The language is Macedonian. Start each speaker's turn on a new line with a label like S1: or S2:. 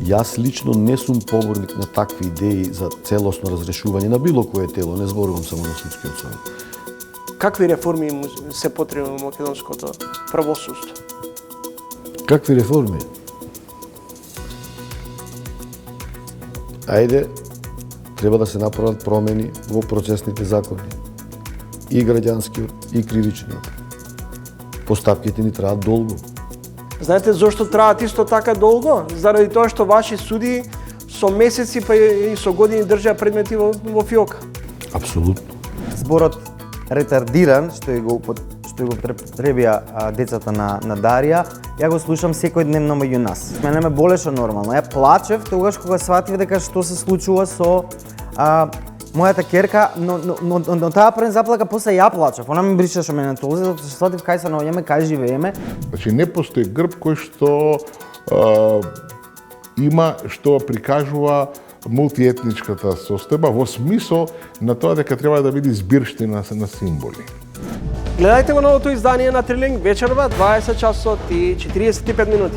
S1: Јас лично не сум поборник на такви идеи за целосно разрешување на било кое тело, не зборувам само на судскиот совет.
S2: Какви реформи се потребни во македонското правосудство?
S1: Какви реформи? Ајде, треба да се направат промени во процесните закони. И граѓанскиот, и кривичниот. Постапките ни траат долго.
S2: Знаете зошто траат исто така долго? Заради тоа што ваши суди со месеци па и со години држаа предмети во фиока.
S1: Апсолутно.
S3: Зборот ретардиран, што го потребија децата на Дарија, ја го слушам секојдневно меѓу нас. Мене ме болеше нормално. Ја плачев тогаш кога сватив дека што се случува со мојата керка, но таа прен заплака, после ја плачев. Она ме бришеше мене толзе, затоа што сватив кај се наоѓаме, кај живееме.
S4: Значи не постои грб кој што има што прикажува мултиетничката состојба во смисол на тоа дека треба да биде збирштина на символи.
S2: Гледајте го новото издание на Трилинг вечерва 20 часот и 45 минути.